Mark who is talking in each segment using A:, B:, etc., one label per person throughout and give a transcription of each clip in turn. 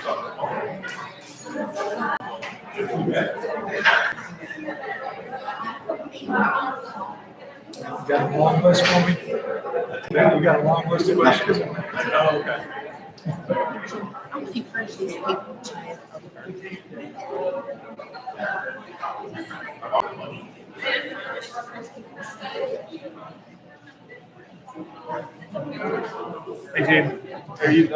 A: Got a long list for me? Yeah, we got a long list of questions. Oh, okay.
B: How many countries people tried
A: Hey, Jim, are you?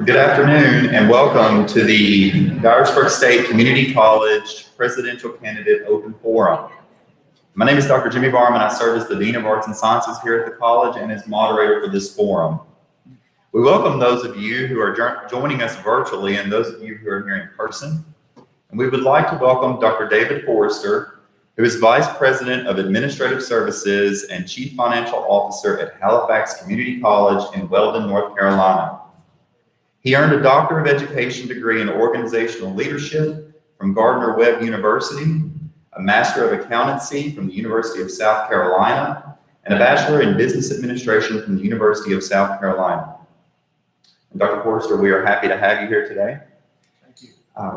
C: Good afternoon and welcome to the Dyersburg State Community College Presidential Candidate Open Forum. My name is Dr. Jimmy Barham and I serve as the Dean of Arts and Sciences here at the college and as moderator for this forum. We welcome those of you who are joining us virtually and those of you who are here in person. And we would like to welcome Dr. David Forrester, who is Vice President of Administrative Services and Chief Financial Officer at Halifax Community College in Weldon, North Carolina. He earned a Doctor of Education degree in Organizational Leadership from Gardner-Webb University, a Master of Accountancy from the University of South Carolina, and a Bachelor in Business Administration from the University of South Carolina. And Dr. Forrester, we are happy to have you here today.
A: Thank you.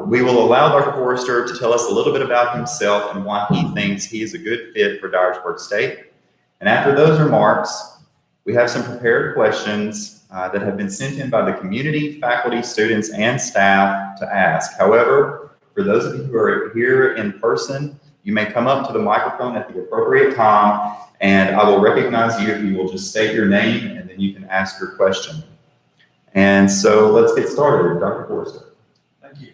C: We will allow Dr. Forrester to tell us a little bit about himself and why he thinks he is a good fit for Dyersburg State. And after those remarks, we have some prepared questions that have been sent in by the community, faculty, students, and staff to ask. However, for those of you who are here in person, you may come up to the microphone at the appropriate time, and I will recognize you if you will just state your name, and then you can ask your question. And so let's get started. Dr. Forrester.
A: Thank you.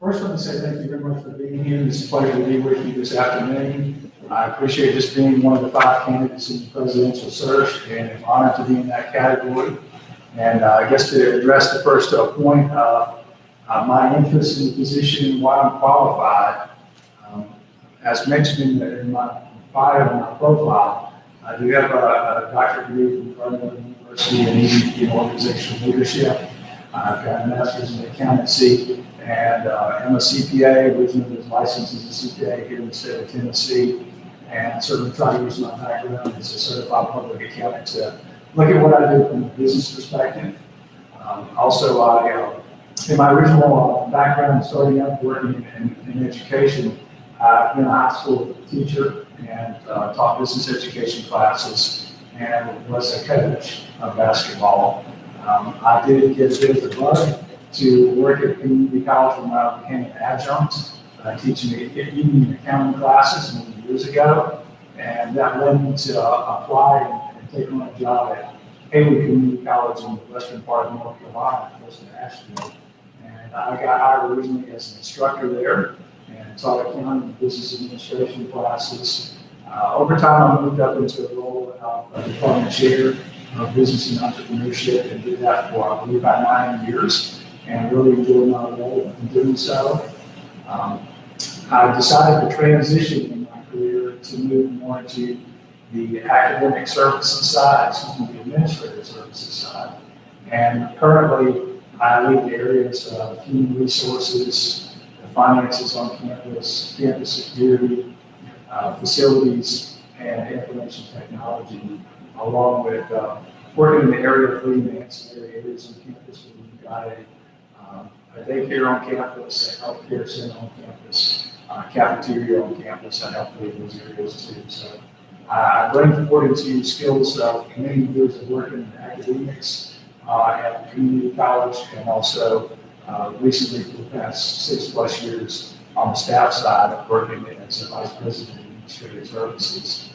A: First, let me say thank you very much for being here. It's a pleasure to be with you this afternoon. I appreciate just being one of the 5 candidates in the presidential search, and I'm honored to be in that category. And I guess to address the first point, my interest in the position and why I'm qualified, as mentioned in my bio and my profile, I do have a doctorate degree from Gardner University in organizational leadership. I've got a master's in accountancy, and I'm a CPA, originally was licensed as a CPA here in the state of Tennessee, and certainly try to use my background as a certified public accountant to look at what I do from a business perspective. Also, in my original background, starting out working in education, I've been a high school teacher and taught business education classes and was a coach of basketball. I did get a bit of the bug to work at community college when I became an adjunct, teaching evening accounting classes many years ago, and that led me to apply and take on a job at Haley Community College in the western part of North Carolina, close to Asheville. And I got hired originally as an instructor there and taught accounting and business administration classes. Over time, I moved up into a role of department chair of business and entrepreneurship and did that for, I believe, about 9 years and really enjoyed my role in doing so. I decided to transition in my career to move more into the academic services side, the administrative services side. And currently, I lead the areas of human resources, the finances on campus, campus security, facilities, and information technology, along with working in the area of free and ancillary areas on campus where we've got a daycare on campus, a healthcare center on campus, cafeteria on campus. I help lead those areas too. So I bring forward into skills of many years of working in academics at the community college, and also recently for the past 6+ years on the staff side of working as a vice president of administrative services.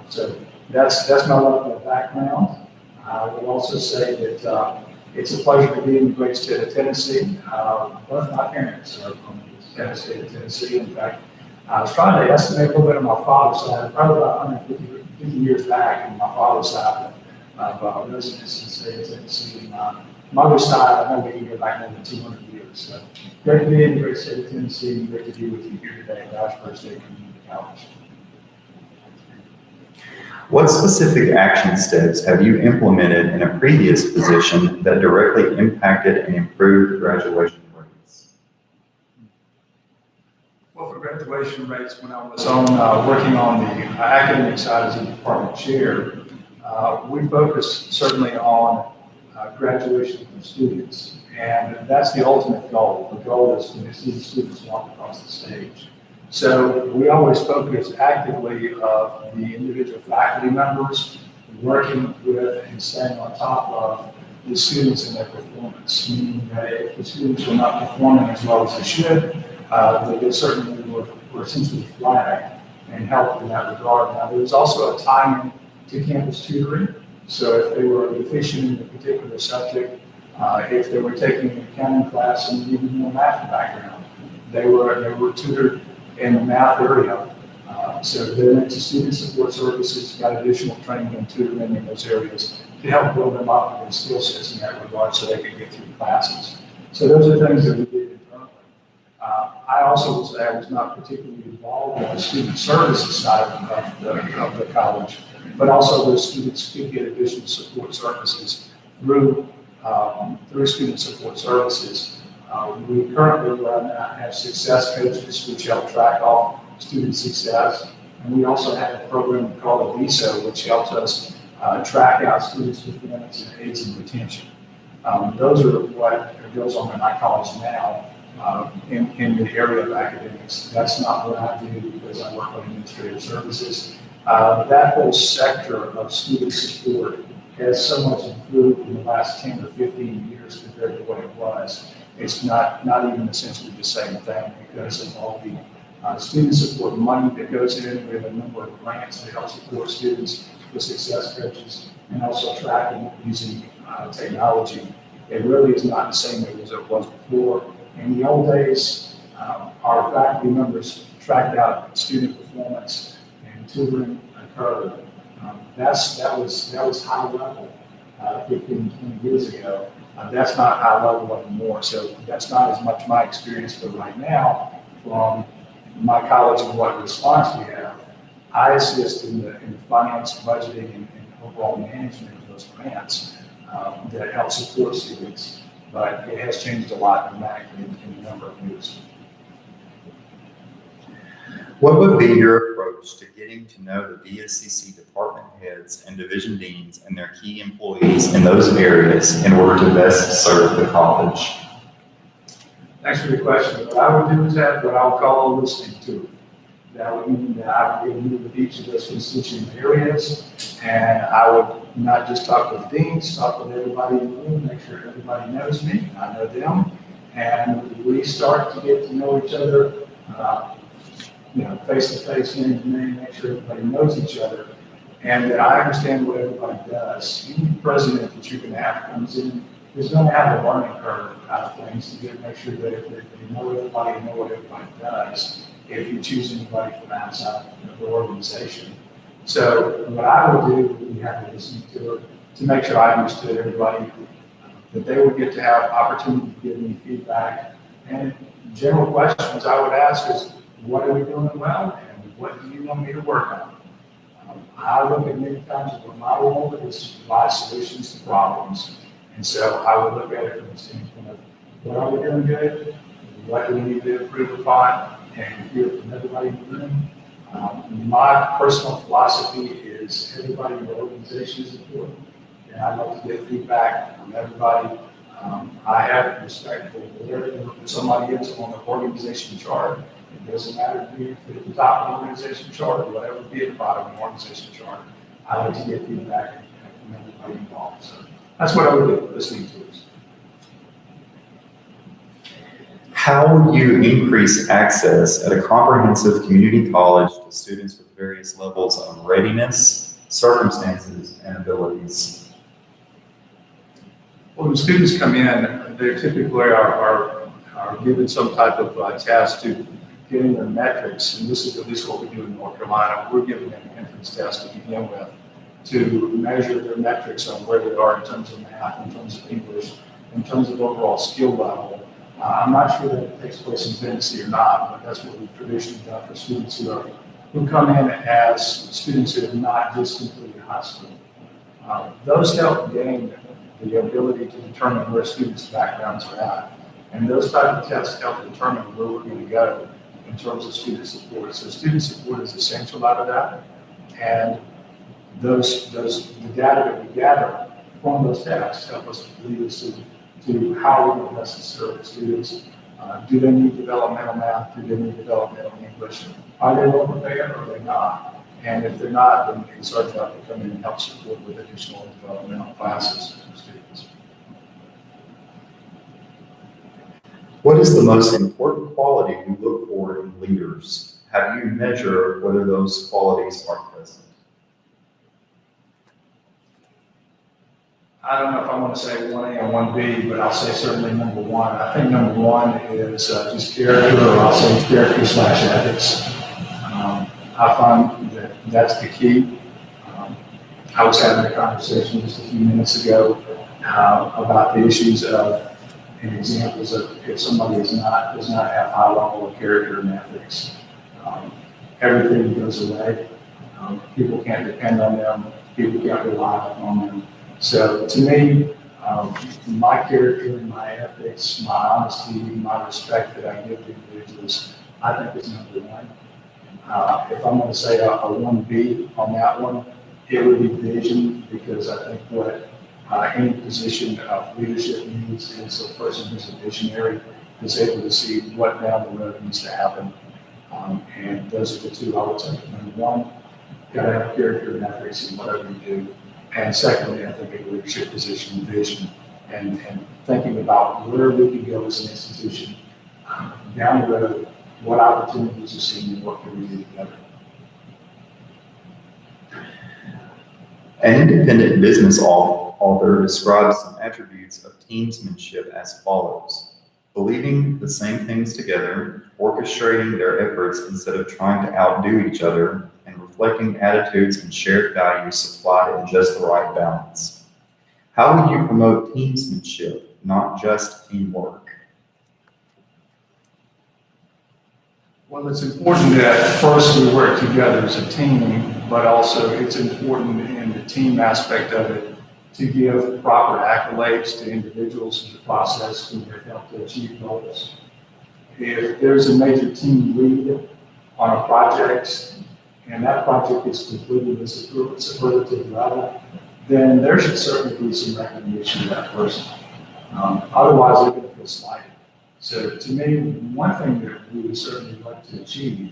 A: So that's my level of background. I would also say that it's a pleasure to be in the great state of Tennessee. Both my parents are from the state of Tennessee. In fact, I was trying to estimate a little bit on my father's side, probably about 150 years back on my father's side of residence in the state of Tennessee. And my mother's side, I know we can go back more than 200 years. So great to be in the great state of Tennessee and great to be with you here today at Dyersburg State Community College.
C: What specific action steps have you implemented in a previous position that directly impacted and improved graduation rates?
A: Well, for graduation rates, when I was working on the academic side as a department chair, we focused certainly on graduation of students. And that's the ultimate goal. The goal is to see the students walk across the stage. So we always focus actively of the individual faculty members working with and staying on top of the students and their performance, meaning that if the students were not performing as well as they should, they certainly were essentially flagged and helped in that regard. Now, there was also a tie-in to campus tutoring. So if they were deficient in a particular subject, if they were taking an accounting class and even a math background, they were tutored in the math area. So they went to student support services, got additional training and tutoring in those areas to help build them up in their skill sets in that regard so they could get through classes. So those are things that we did internally. I also would say I was not particularly involved in the student services side of the college, but also those students could get additional support services through student support services. We currently have success coaches which help track off student success. And we also have a program called VISO, which helps us track out students' performance and aids in retention. Those are what goes on in my college now in the area of academics. That's not what I do because I work on administrative services. That whole sector of student support has so much improved in the last 10 or 15 years compared to what it was. It's not even essentially the same thing because of all the student support money that goes in. We have a number of grants that help support students with success coaches and also tracking using technology. It really is not the same as it was before. In the old days, our faculty members tracked out student performance and tutoring occurred. That was high level 15, 20 years ago. That's not high level anymore. So that's not as much my experience, but right now, from my college and what response we have, I assist in the finance, budgeting, and overall management of those grants that help support students. But it has changed a lot dramatically in a number of years.
C: What would be your approach to getting to know the Dscc department heads and division deans and their key employees in those areas in order to best serve the college?
A: Thanks for the question. What I would do is have what I would call a listening tour. That would mean that I would meet with each of those constituent areas, and I would not just talk with deans, talk with everybody in the room, make sure everybody knows me, I know them, and we start to get to know each other, face to face, name to name, make sure everybody knows each other, and that I understand what everybody does. Any president that you're going to have comes in is going to have a learning curve out of things to make sure that they know everybody and know what everybody does if you choose anybody from outside of the organization. So what I would do would be have a listening tour to make sure I understood everybody, that they would get to have opportunity to give me feedback. And general questions I would ask is, what are we doing well and what do you want me to work on? I look at many times what my role is to provide solutions to problems. And so I would look at it from the standpoint of what are we doing good? What do we need to improve upon? And hear from everybody in the room. My personal philosophy is everybody in the organization is important. And I like to get feedback from everybody. I have respect for whatever somebody is on the organization chart. It doesn't matter to me if it's at the top of the organization chart or whatever be at the bottom of the organization chart. I like to get feedback from everybody involved. So that's what I would do, listening to us.
C: How would you increase access at a comprehensive community college to students with various levels of readiness, circumstances, and abilities?
A: Well, when students come in, they typically are given some type of task to getting their metrics, and this is at least what we do in North Carolina. We're giving them an entrance test to begin with to measure their metrics on where they are in terms of math, in terms of English, in terms of overall skill level. I'm not sure that it takes place in Tennessee or not, but that's what we've traditionally done for students who are who come in as students who have not just completed high school. Those help gain the ability to determine where students' backgrounds are at. And those type of tests help determine where we're going to go in terms of student support. So student support is essential out of that. And the data that we gather from those tests help us lead us to how we can best serve the students. Do they need developmental math? Do they need developmental English? Are they well prepared or are they not? And if they're not, then we can start to come in and help support with additional developmental classes for students.
C: What is the most important quality you look for in leaders? How do you measure whether those qualities are present?
A: I don't know if I want to say 1A and 1B, but I'll say certainly number one. I think number one is just character, or I'll say character/ethics. I find that that's the key. I was having a conversation just a few minutes ago about the issues of and examples of if somebody does not have high level of character and ethics. Everything goes away. People can't depend on them. People can't rely on them. So to me, my character, my ethics, my honesty, my respect that I give to individuals, I think is number one. If I'm going to say a 1B on that one, it would be vision, because I think what any position of leadership needs is a person who's a visionary, who's able to see what down the road needs to happen. And those are the two I would say. Number one, got to have character and ethics in whatever you do. And secondly, I think a leadership position, vision, and thinking about where we can go as an institution down the road, what opportunities are seen, and what can we do together.
C: An independent business author describes some attributes of teamsmanship as follows: believing the same things together, orchestrating their efforts instead of trying to outdo each other, and reflecting attitudes and shared values supplied in just the right balance. How would you promote teamsmanship, not just teamwork?
A: Well, it's important that first we work together as a team, but also it's important in the team aspect of it to give proper accolades to individuals in the process who have helped to achieve goals. If there's a major team lead on a project and that project is completed at a superlative level, then there should certainly be some recognition of that person. Otherwise, they're going to feel slighted. So to me, one thing that we would certainly like to achieve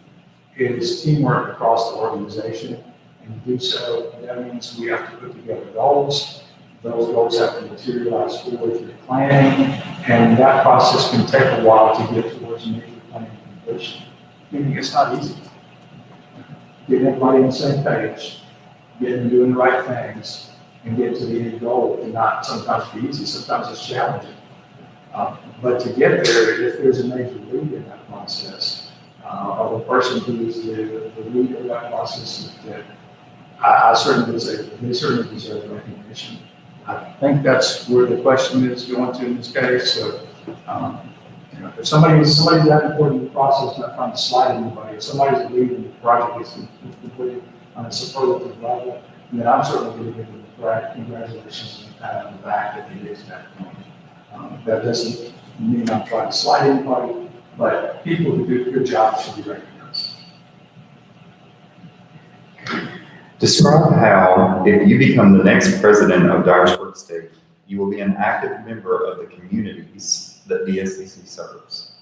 A: is teamwork across the organization. And to do so, that means we have to put together goals. Those goals have to materialize forward through planning, and that process can take a while to get towards major planning completion. Meaning it's not easy. Getting everybody on the same page, getting them doing the right things, and getting to the end goal cannot sometimes be easy, sometimes it's challenging. But to get there, if there's a major lead in that process, of a person who is the lead of that process, that I certainly would say they certainly deserve recognition. I think that's where the question is going to in this case. So, if somebody's that important in the process, not trying to slide anybody, if somebody's the lead and the project is completed on a superlative level, then I'm certainly going to give them congratulations and a pat on the back that they get to that point. That doesn't mean I'm trying to slide anybody, but people who do a good job should be recognized.
C: Describe how, if you become the next president of Dyersburg State, you will be an active member of the communities that Dscc serves.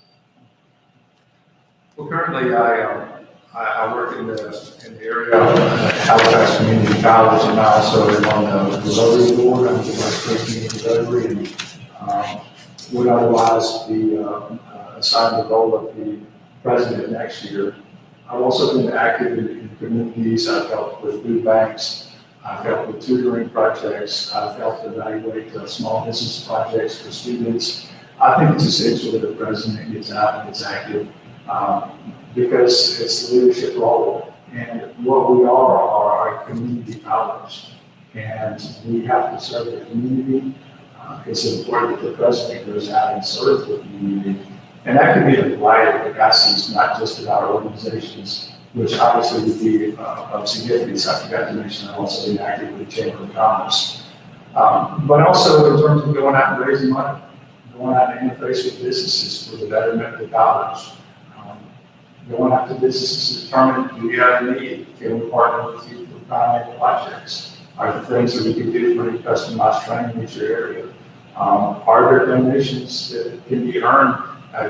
A: Well, currently I work in the area of Halifax Community College, and I also am on the Rotary Board. I'm the Vice President of the Rotary, and would otherwise be assigned the role of the president next year. I've also been active in communities. I've helped with food banks. I've helped with tutoring projects. I've helped evaluate small business projects for students. I think it's essential that the president gets out and gets active because it's the leadership role. And what we are a community college, and we have to serve the community. It's important that the president goes out and serves the community. And that can be a variety of capacities, not just in our organizations, which obviously would be of significance. I forgot to mention I've also been active with the Chamber of Commerce. But also in terms of going out and raising money, going out and interface with businesses for the betterment of the college. Going out to businesses to determine, do we have a need? Can we partner with you for primary projects? Are there things that we can do for any customized training in your area? Are there donations that can be earned,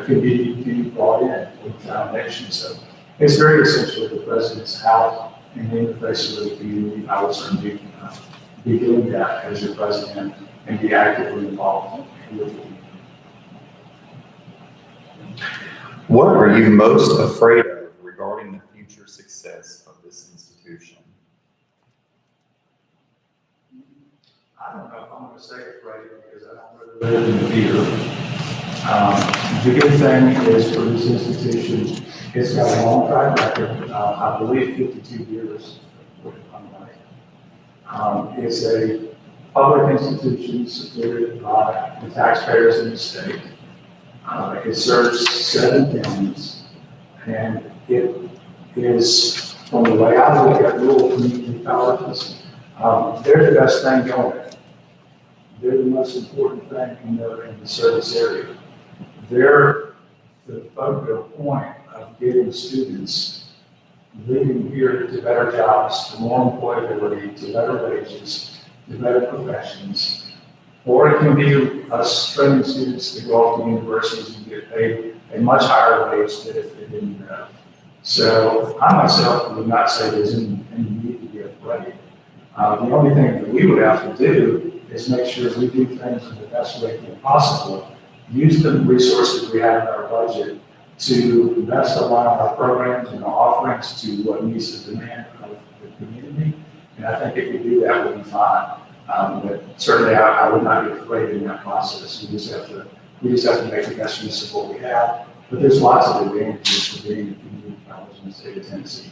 A: can be brought in with the foundation? So it's very essential that the president's out and in the face of the community. I will certainly be doing that as your president and be actively involved with the community.
C: What are you most afraid of regarding the future success of this institution?
A: I don't know if I'm going to say afraid because I don't really live in fear. The good thing is for this institution, it's got a long track record, I believe 52 years. It's a public institution supported by the taxpayers in the state. It serves 7 counties, and it is, from the way I look at rural community colleges, they're the best thing going. They're the most important thing in the service area. They're the focal point of getting students leaving here to better jobs, to more employability, to better wages, to better professions. Or it can be us training students to go off to universities and get paid a much higher wage than if they didn't know. So I myself would not say there's any need to be afraid. The only thing that we would have to do is make sure we do things in the best way possible. Use the resources we have in our budget to best align our programs and our offerings to what meets the demand of the community. And I think if we do that, we'll be fine. But certainly I would not be afraid in that process. We just have to make the best use of what we have. But there's lots of advantages to being a community college in the state of Tennessee.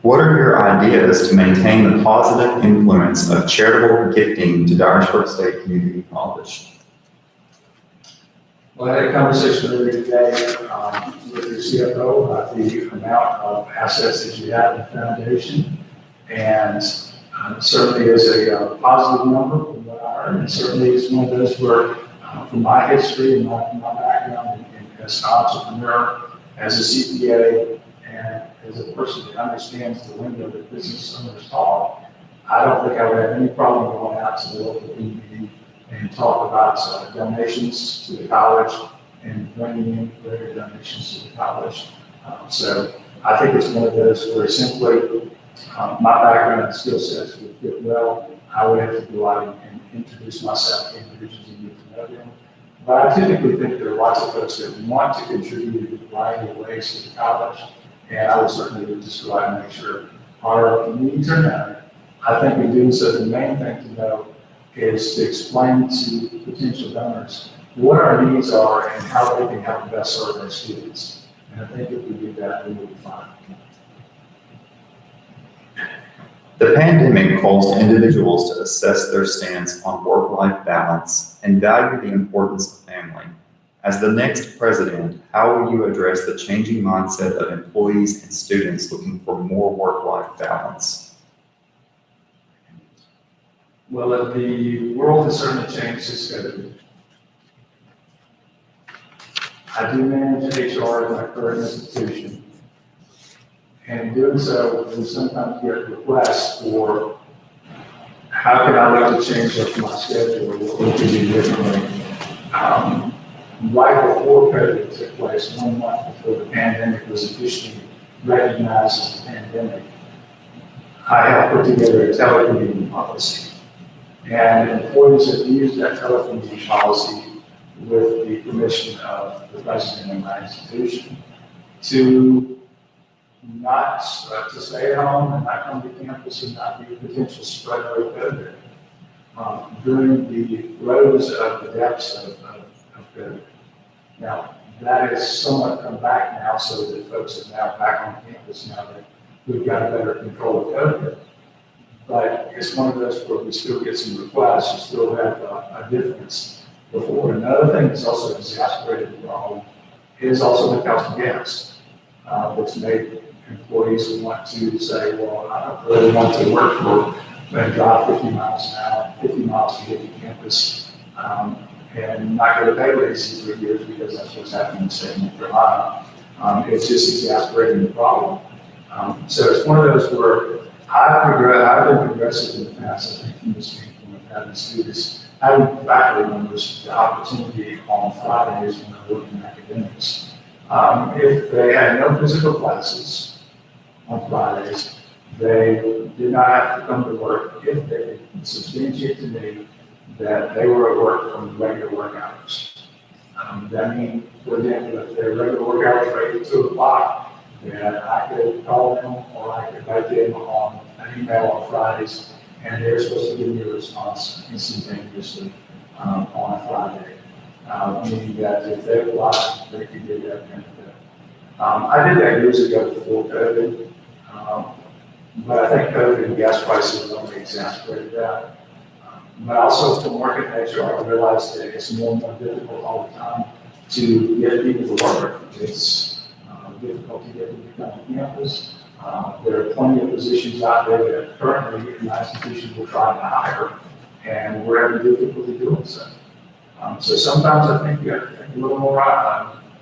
C: What are your ideas to maintain the positive influence of charitable gifting to Dyersburg State Community College?
A: Well, I had a conversation earlier today with your CFO about the amount of assets that you have in the foundation. And certainly is a positive number from what I heard. And certainly it's one of those where, from my history and my background as an entrepreneur, as a CPA, and as a person that understands the window that business owners talk, I don't think I would have any problem going out to the local community and talk about donations to the college and bringing in greater donations to the college. So I think it's one of those where simply my background and skill sets would fit well. I would have to go out and introduce myself to individuals and get to know them. But I typically think there are lots of folks that want to contribute in a variety of ways to the college. And I would certainly just go out and make sure our needs are known. I think in doing so, the main thing to know is to explain to potential donors what our needs are and how they can help best serve our students. And I think if we do that, we will be fine.
C: The pandemic caused individuals to assess their stance on work-life balance and value the importance of family. As the next president, how will you address the changing mindset of employees and students looking for more work-life balance?
A: Well, the world has certainly changed since COVID. I do manage HR in my current institution. And in doing so, we sometimes get requests for how can I look to change up my schedule or what can do differently. Right before COVID took place, 1 month before the pandemic was officially recognized as a pandemic, I helped put together a telecommuting policy. And employees have used that telecommuting policy with the permission of the president of my institution to not to stay at home and not come to campus and not be a potential spreader of COVID during the throes of the depths of COVID. Now, that has somewhat come back now so that folks are now back on campus now that we've got a better control of COVID. But it's one of those where we still get some requests, you still have a difference before. Another thing that's also exasperated the problem is also the cost of gas. which made employees want to say, well, I don't really want to work for and drive 50 miles an hour, 50 miles to get to campus, and not get a pay raise in 3 years because that's what's happening in the state of North Carolina. It's just exasperating the problem. So it's one of those where I've been progressive in the past, I think, from the standpoint of having students, having faculty members the opportunity on Fridays when they're working in academics. If they had no physical classes on Fridays, they did not have to come to work if they could substantiate to me that they were at work from regular work hours. That means, for example, if their regular work hours were 8 to 2 o'clock, then I could call them or I could write them on an email on Fridays, and they're supposed to give me a response instantaneously on a Friday. Meaning that if they apply, they could get that benefit. I did that years ago before COVID, but I think COVID and gas prices only exacerbated that. But also from working nature, I realized that it's more and more difficult all the time to get people to work. It's difficult to get them to come on campus. There are plenty of positions out there that currently in my institution we're trying to hire, and we're having difficulty doing so. So sometimes I think you have to think a little more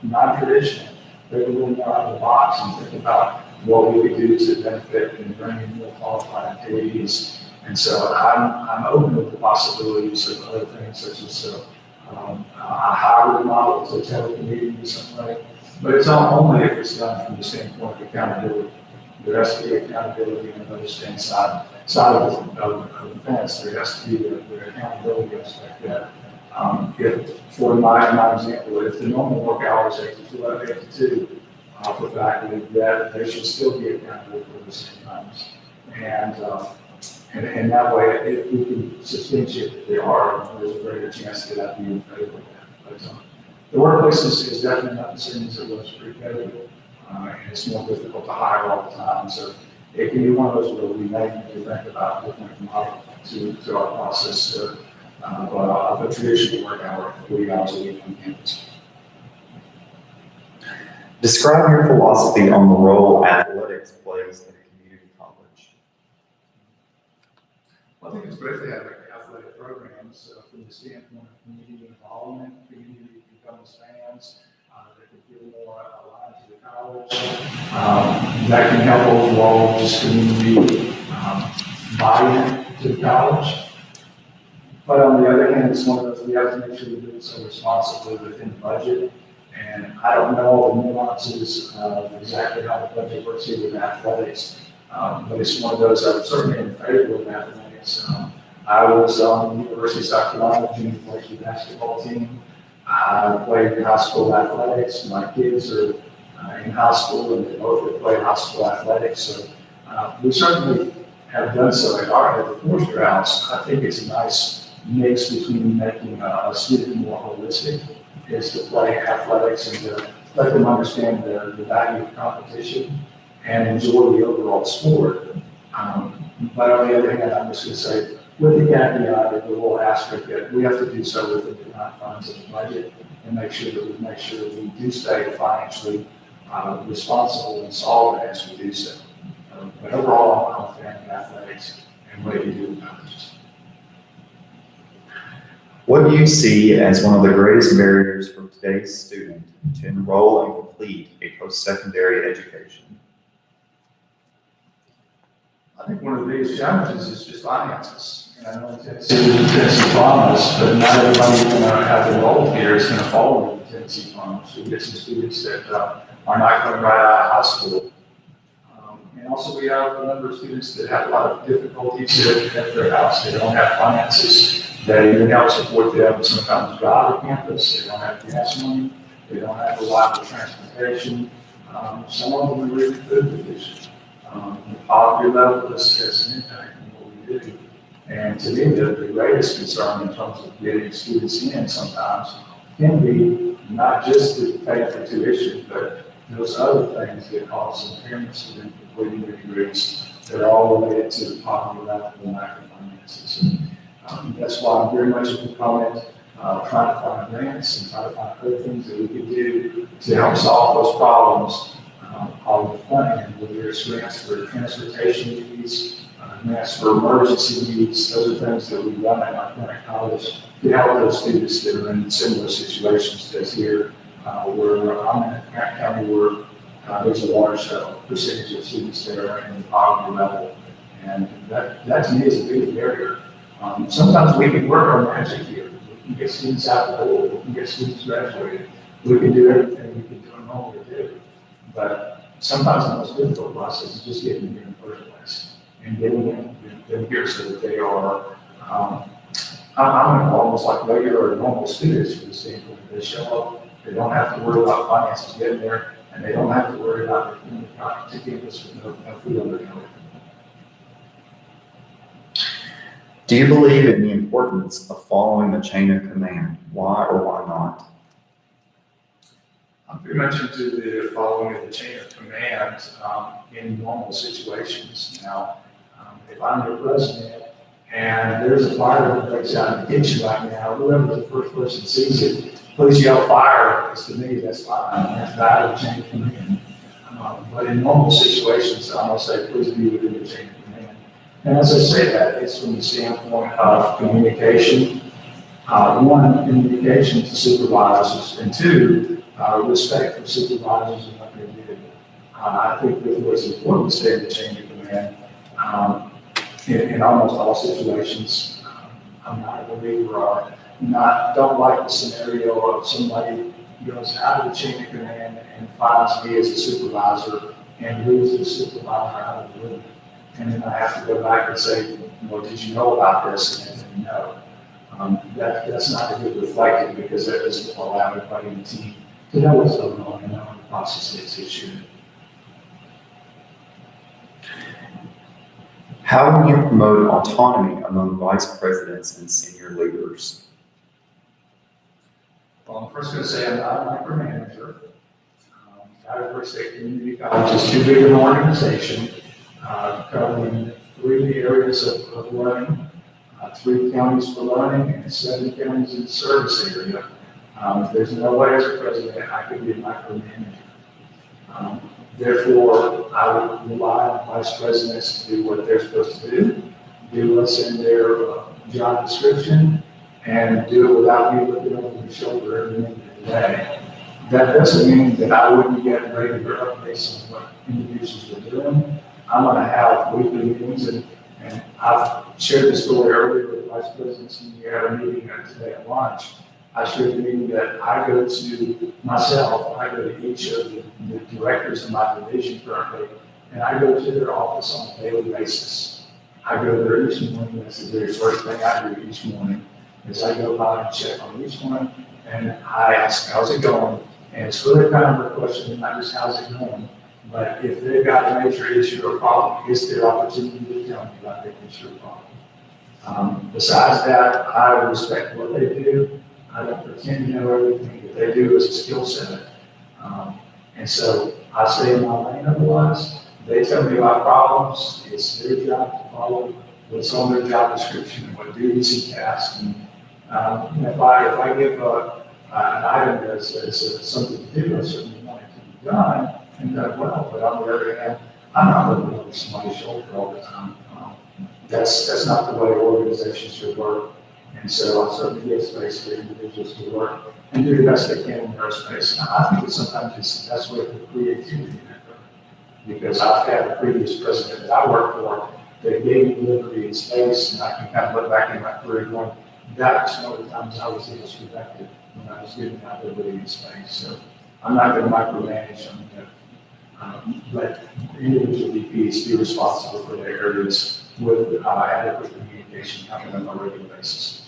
A: non-traditional, think a little more out of the box and think about what we could do to benefit and bring in more qualified employees. And so I'm open to the possibilities of other things such as a hybrid model to telecommuting in some way. But it's not only if it's done from the standpoint of accountability. There has to be accountability on the other side of the fence. There has to be the accountability aspect that if, for my example, if the normal work hours are 8 to 2 for faculty, that they should still be accountable for the same times. And that way, if we can substantiate that they are, there's a greater chance that I'd be in favor of that. But the workplace is definitely not the same as it was pre-COVID, and it's more difficult to hire all the time. So it can be one of those where we may need to think about different models to our process of a traditional work hour, 40 hours a week on campus.
C: Describe your philosophy on the role athletics plays in a community college.
A: Well, I think it's great to have athletic programs from the standpoint of community involvement, community becomes fans, that can feel more aligned to the college. That can help overall just community buy-in to the college. But on the other hand, it's one of those, we have to make sure we do it so responsibly within the budget. And I don't know all the nuances of exactly how the budget works here with athletics, but it's one of those, I'm certainly in favor of athletics. I was on the University of South Carolina junior varsity basketball team. I played in high school athletics. My kids are in high school and they both have played high school athletics. So we certainly have done so at the Forster House. I think it's a nice mix between making a student more holistic, is to play athletics and to let them understand the value of competition and enjoy the overall sport. But on the other hand, I'm just going to say, with the caveat of the whole aspect that we have to do so within the confines of the budget and make sure that we do stay financially responsible and solvent as we do so. But overall, I'm a fan of athletics and what you do about it.
C: What do you see as one of the greatest barriers for today's student to enroll and complete a post-secondary education?
A: I think one of the biggest challenges is just finances. And I know Tennessee promise, but not everybody going to have enrolled here is going to follow the Tennessee promise. We get some students that are not going right out of high school. And also we have a number of students that have a lot of difficulties at their house. They don't have finances that even help support them sometimes drive to campus. They don't have gas money. They don't have reliable transportation. Some of them are really food deficient. The poverty level has an impact on what we do. And to me, the greatest concern in terms of getting students in sometimes can be not just the pay for tuition, but those other things that cause some parents to completing their degrees that are all related to the poverty level and lack of finances. That's why I'm very much a proponent of trying to find grants and try to find other things that we can do to help solve those problems on the front end, whether it's grants for transportation needs, grants for emergency needs. Those are things that we've done at our current college to help those students that are in similar situations as here, where I'm in Grant County, where there's a large percentage of students that are in the poverty level. And that to me is a big barrier. Sometimes we can work our magic here. We can get students out the door, we can get students graduated. We can do everything we can do Enroll to do. But sometimes the most difficult process is just getting them here in the first place and getting them here so that they are, I'm almost like regular or normal students from the standpoint. They show up, they don't have to worry about finances getting there, and they don't have to worry about the campus with no food on their table.
C: Do you believe in the importance of following the chain of command? Why or why not?
A: I'm pretty much into the following of the chain of command in normal situations. Now, if I'm your president and there's a fire that breaks out in the kitchen right now, whoever the first person sees it, please yell fire, because to me, that's fine. That's valid chain of command. But in normal situations, I'm going to say, please be within the chain of command. And as I say that, it's from the standpoint of communication. One, communication to supervisors, and two, respect for supervisors and what they do. I think that what's important to stay in the chain of command in almost all situations. I'm not a believer or don't like the scenario of somebody goes out of the chain of command and finds me as a supervisor and moves the supervisor out of the room. And then I have to go back and say, well, did you know about this? And then no. That's not a good reflection, because that doesn't allow everybody in the team to know what's going on and know how the process is issued.
C: How do you promote autonomy among vice presidents and senior leaders?
A: Well, I'm first going to say I'm not a micromanager. Dyersburg State Community College is too big an organization, covering 3 areas of learning, 3 counties for learning, and 7 counties in the service area. There's no way as a president I could be a micromanager. Therefore, I would rely on vice presidents to do what they're supposed to do what's in their job description, and do it without me looking over their shoulder every minute of the day. That doesn't mean that I wouldn't get regular updates on what individuals are doing. I'm going to have weekly meetings, and I've shared this story earlier with the vice presidents, and we had a meeting today at lunch. I shared the meeting that I go to myself, I go to each of the directors in my division currently, and I go to their office on a daily basis. I go there each morning. That's the very first thing I do each morning, is I go by and check on each one, and I ask, how's it going? And it's really kind of a question, not just how's it going, but if they've got a major issue or problem, is there opportunity to tell me about their issue or problem? Besides that, I respect what they do. I don't pretend to know everything that they do as a skill set. And so I stay in my lane otherwise. They tell me about problems. It's their job to follow what's on their job description and what duties and tasks. And if I give an item as something to do, I certainly want it to be done and done well. But on the other hand, I'm not looking over somebody's shoulder all the time. That's not the way organizations should work. And so I certainly give space for individuals to work and do the best they can in their space. And I think that sometimes it's the best way for creativity in that work. Because I've had a previous president that I worked for that gave me liberty and space, and I can kind of look back in my career going, that's one of the times I was disrespected when I was giving out liberty and space. So I'm not going to micromanage them, but individual VPs be responsible for their areas with adequate communication happening on a regular basis.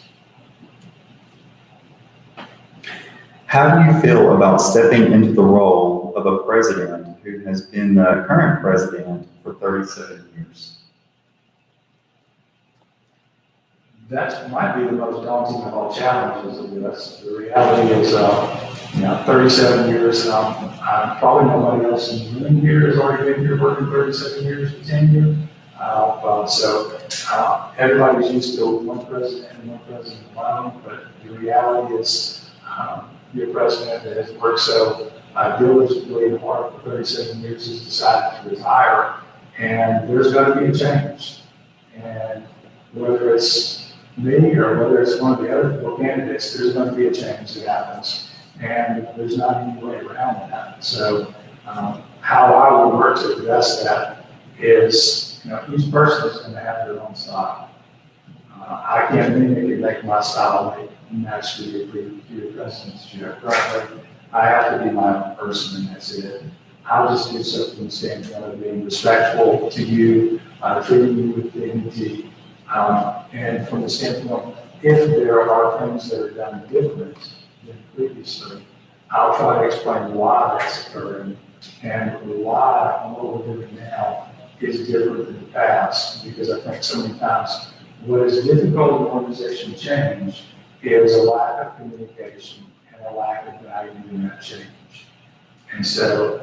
C: How do you feel about stepping into the role of a president who has been the current president for 37 years?
A: That might be the most daunting of all challenges of this. The reality is, 37 years, probably nobody else in the room here has already been here working 37 years for 10 years. Everybody's used to one president and one president alone, but the reality is, your president that has worked so diligently and hard for 37 years has decided to retire, and there's going to be a change. And whether it's me or whether it's one of the other four candidates, there's going to be a change that happens, and there's not any way around that. So how I would work to address that is, each person is going to have their own style. I can't make my style match to your president's chair. Currently, I have to be my own person, and that's it. I'll just do so from the standpoint of being respectful to you, treating you with dignity, and from the standpoint, if there are things that are done different than previously, I'll try to explain why that's occurring and why what we're doing now is different than the past, because I think so many times what is difficult in organization change is a lack of communication and a lack of value in that change. And so,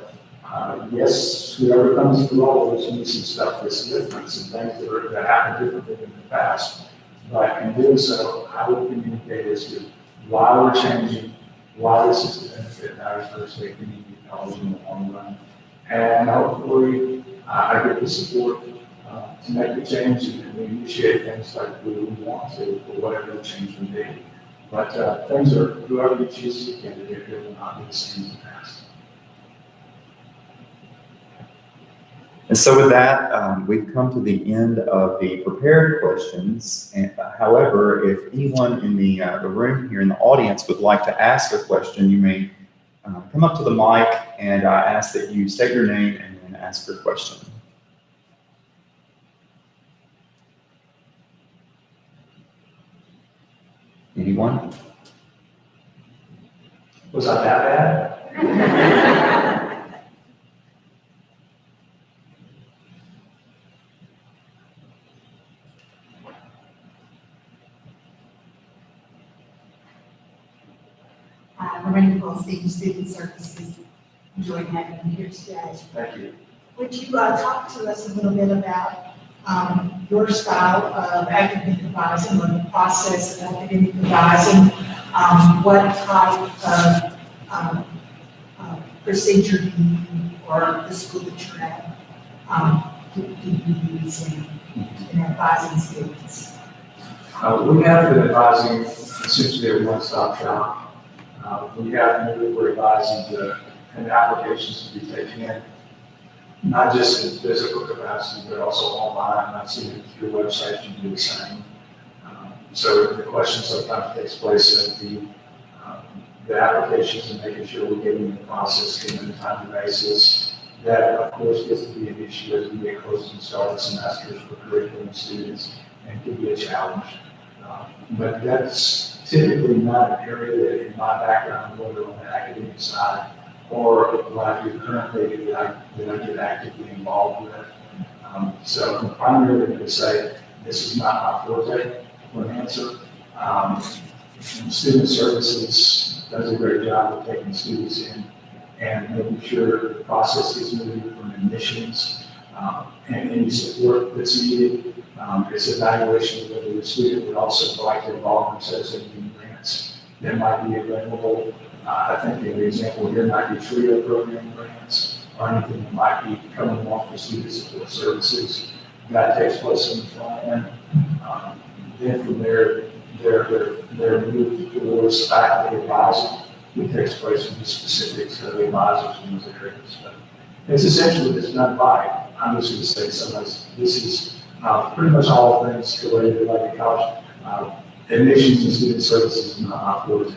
A: yes, whoever comes to the role, there's going to be some stuff that's different, some things that happen differently than in the past. But in doing so, I would communicate as to why we're changing, why this is to benefit Dyersburg State Community College in the long run. And hopefully, I get the support to make the change and we initiate things like we want to, for whatever the change may be. But things are, whoever you choose as a candidate, it will not be the same as the past.
C: And so with that, we've come to the end of the prepared questions. And, however, if anyone in the room here in the audience would like to ask a question, you may come up to the mic, and I ask that you state your name and then ask your question. Anyone?
A: Was I that bad?
D: Lorraine Paulstein, Student Services. Enjoyed having you here today.
A: Thank you.
D: Would you talk to us a little bit about your style of academic advising or the process of academic advising? What type of procedure do you or the school that you're at do you use in advising students?
A: We have been advising essentially a one-stop shop. We have we're advising and applications to be taken in, not just in physical capacity, but also online. I've seen it through your website, you do the same. So the question sometimes takes place of the applications and making sure we're getting the process in a timely basis. That, of course, gets to be an issue as we get close to the start of semesters for curriculum students and can be a challenge. But that's typically not an area that, in my background, whether on the academic side or what I do currently, that I get actively involved with. So I'm primarily going to say this is not my forte for an answer. Student Services does a great job of taking students in and making sure the process is moving from admissions and any support that's needed. It's evaluation of whether the student would also like to involve themselves in grants that might be available. I think the example here might be TRIO program grants or anything that might be coming off the student support services. That takes place in the front end. Then from there, they're moved towards faculty advising, which takes place in the specifics of the advisors in those areas. But it's essentially it's done by. I'm just going to say sometimes this is pretty much all things related to like college. Admissions and student services is not my forte.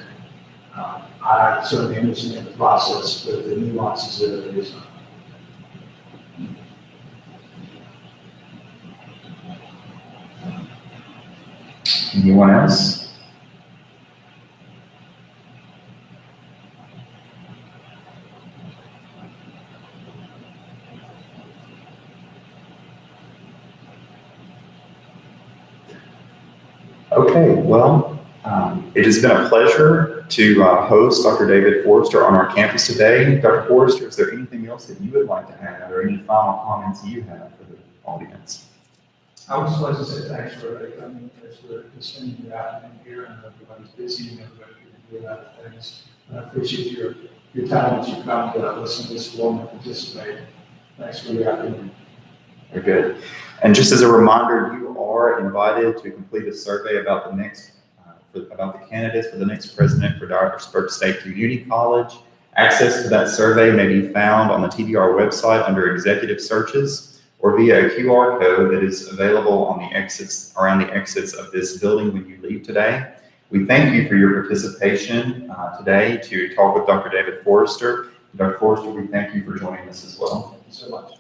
A: I certainly understand the process, but the nuances of it is not.
C: Anyone else? Okay, well, it has been a pleasure to host Dr. David Forrester on our campus today. Dr. Forrester, is there anything else that you would like to add or any final comments you have for the audience?
A: I would just like to say thanks for everybody coming, thanks for spending your afternoon here. I know everybody's busy and everybody can do a lot of things. I appreciate your time that you come to listen to this forum and participate. Thanks for the opportunity.
C: Very good. And just as a reminder, you are invited to complete a survey about the next, about the candidates for the next president for Dyersburg State Community College. Access to that survey may be found on the TDR website under executive searches or via a QR code that is available on the exits, around the exits of this building when you leave today. We thank you for your participation today to talk with Dr. David Forrester. Dr. Forrester, we thank you for joining us as well.
A: Thank you so much.